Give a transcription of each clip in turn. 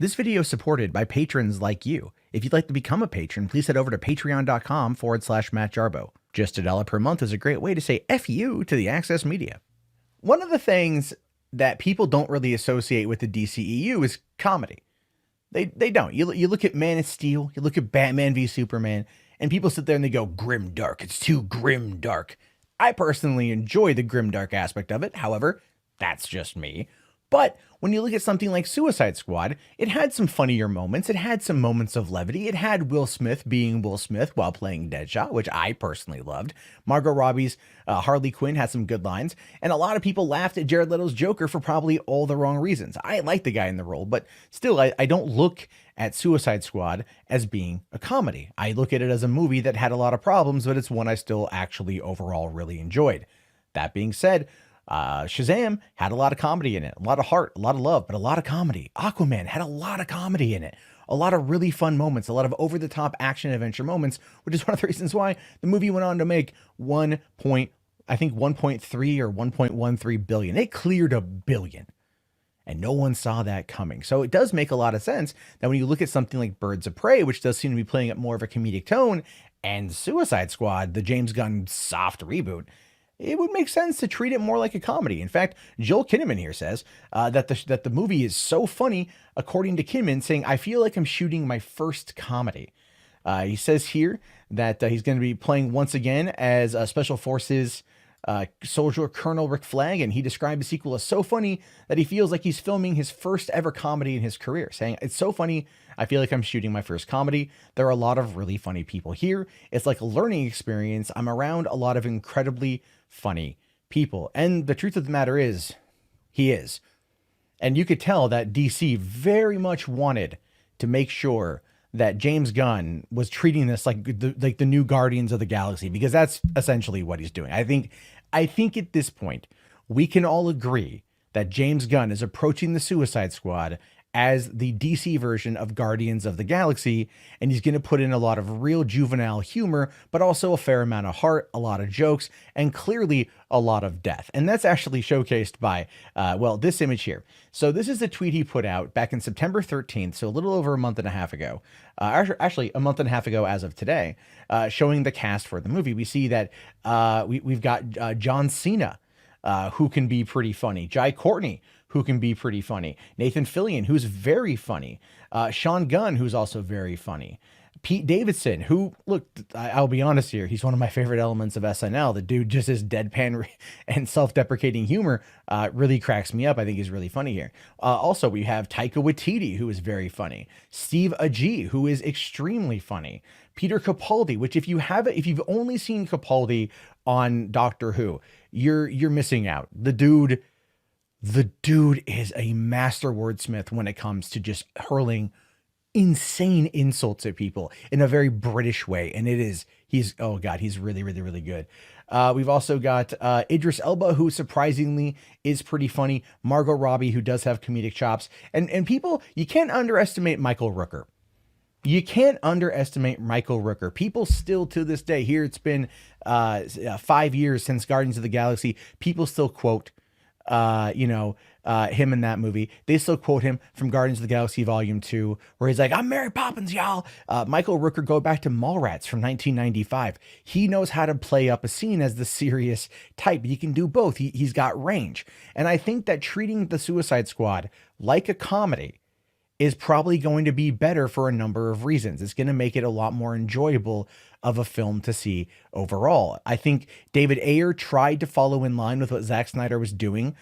This video is supported by patrons like you. If you'd like to become a patron, please head over to patreon.com/Matt Jarbo. Just $1 per month is a great way to say F you to the Access Media. One of the things that people don't really associate with the DCEU is comedy. They don't. You look at Man of Steel, you look at Batman v Superman, and people sit there and they go, grim dark. It's too grim dark. I personally enjoy the grim dark aspect of it. However, that's just me. But when you look at something like Suicide Squad, it had some funnier moments. It had some moments of levity. It had Will Smith being Will Smith while playing Deadshot, which I personally loved. Margot Robbie's Harley Quinn had some good lines. And a lot of people laughed at Jared Leto's Joker for probably all the wrong reasons. I like the guy in the role, but still, I don't look at Suicide Squad as being a comedy. I look at it as a movie that had a lot of problems, but it's one I still actually overall really enjoyed. That being said, Shazam had a lot of comedy in it, a lot of heart, a lot of love, but a lot of comedy. Aquaman had a lot of comedy in it, a lot of really fun moments, a lot of over-the-top action adventure moments, which is one of the reasons why the movie went on to make 1.3 or 1.13 billion. It cleared $1 billion. And no one saw that coming. So it does make a lot of sense that when you look at something like Birds of Prey, which does seem to be playing up more of a comedic tone, and Suicide Squad, the James Gunn soft reboot, it would make sense to treat it more like a comedy. In fact, Joel Kinnaman here says that the movie is so funny, according to Kinnaman, saying, I feel like I'm shooting my first comedy. He says here that he's going to be playing once again as Special Forces soldier Colonel Rick Flag, and he described the sequel as so funny that he feels like he's filming his first ever comedy in his career, saying, it's so funny, I feel like I'm shooting my first comedy. There are a lot of really funny people here. It's like a learning experience. I'm around a lot of incredibly funny people. And the truth of the matter is, he is. And you could tell that DC very much wanted to make sure that James Gunn was treating this like the new Guardians of the Galaxy, because that's essentially what he's doing. I think at this point, we can all agree that James Gunn is approaching the Suicide Squad as the DC version of Guardians of the Galaxy, and he's going to put in a lot of real juvenile humor, but also a fair amount of heart, a lot of jokes, and clearly a lot of death. And that's actually showcased by, this image here. So this is the tweet he put out back in September 13th, so a little over a month and a half ago, actually a month and a half ago as of today, showing the cast for the movie. We see that we've got John Cena, who can be pretty funny, Jai Courtney, who can be pretty funny, Nathan Fillion, who's very funny, Sean Gunn, who's also very funny, Pete Davidson, who, look, I'll be honest here, he's one of my favorite elements of SNL. The dude, just his deadpan and self-deprecating humor really cracks me up. I think he's really funny here. Also, we have Taika Waititi, who is very funny, Steve Agee, who is extremely funny, Peter Capaldi, which if you've only seen Capaldi on Doctor Who, you're missing out. The dude is a master wordsmith when it comes to just hurling insane insults at people in a very British way. And he's really, really, really good. We've also got Idris Elba, who surprisingly is pretty funny, Margot Robbie, who does have comedic chops, and people, you can't underestimate Michael Rooker. You can't underestimate Michael Rooker. People still to this day, here it's been 5 years since Guardians of the Galaxy, people still quote him in that movie. They still quote him from Guardians of the Galaxy Volume 2, where he's like, I'm Mary Poppins, y'all. Michael Rooker, go back to Mallrats from 1995. He knows how to play up a scene as the serious type. He can do both. He's got range. And I think that treating the Suicide Squad like a comedy is probably going to be better for a number of reasons. It's going to make it a lot more enjoyable of a film to see overall. I think David Ayer tried to follow in line with what Zack Snyder was doing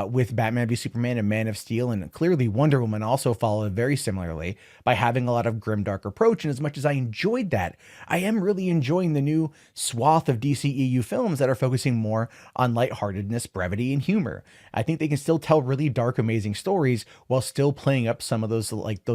with Batman v Superman and Man of Steel, and clearly Wonder Woman also followed very similarly by having a lot of grimdark approach. And as much as I enjoyed that, I am really enjoying the new swath of DCEU films that are focusing more on lightheartedness, brevity, and humor. I think they can still tell really dark, amazing stories while still playing up some of those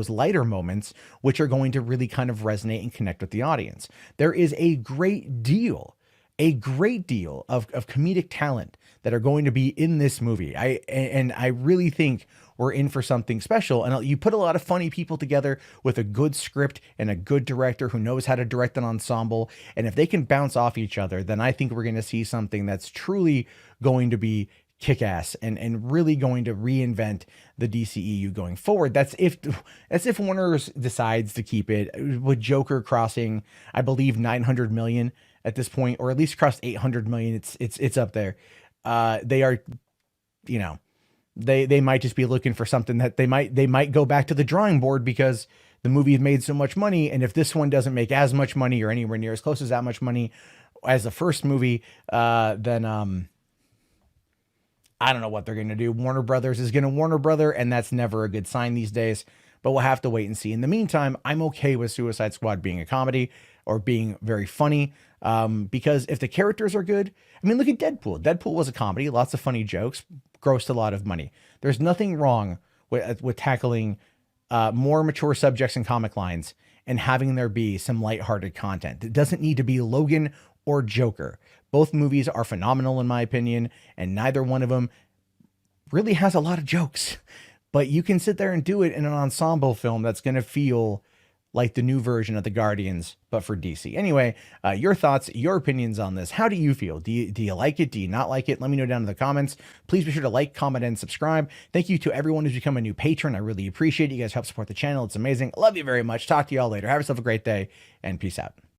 lighter moments, which are going to really kind of resonate and connect with the audience. There is a great deal of comedic talent that are going to be in this movie. I really think we're in for something special. And you put a lot of funny people together with a good script and a good director who knows how to direct an ensemble. And if they can bounce off each other, then I think we're going to see something that's truly going to be kick-ass and really going to reinvent the DCEU going forward. That's if Warner decides to keep it, with Joker crossing, I believe, 900 million at this point, or at least crossed 800 million. It's up there. They are, you know, they might just be looking for something that they might go back to the drawing board, because the movie has made so much money, and if this one doesn't make as much money or anywhere near as close as that much money as the first movie, then I don't know what they're going to do. Warner Brothers is going to Warner Brother, and that's never a good sign these days, but we'll have to wait and see. In the meantime, I'm okay with Suicide Squad being a comedy or being very funny, because if the characters are good, I mean, look at Deadpool. Deadpool was a comedy, lots of funny jokes, grossed a lot of money. There's nothing wrong with tackling more mature subjects and comic lines and having there be some lighthearted content. It doesn't need to be Logan or Joker. Both movies are phenomenal in my opinion, and neither one of them really has a lot of jokes, but you can sit there and do it in an ensemble film that's going to feel like the new version of the Guardians, but for DC. Anyway, your thoughts, your opinions on this. How do you feel? Do you like it? Do you not like it? Let me know down in the comments. Please be sure to like, comment, and subscribe. Thank you to everyone who's become a new patron. I really appreciate it. You guys help support the channel. It's amazing. I love you very much. Talk to you all later. Have yourself a great day, and peace out.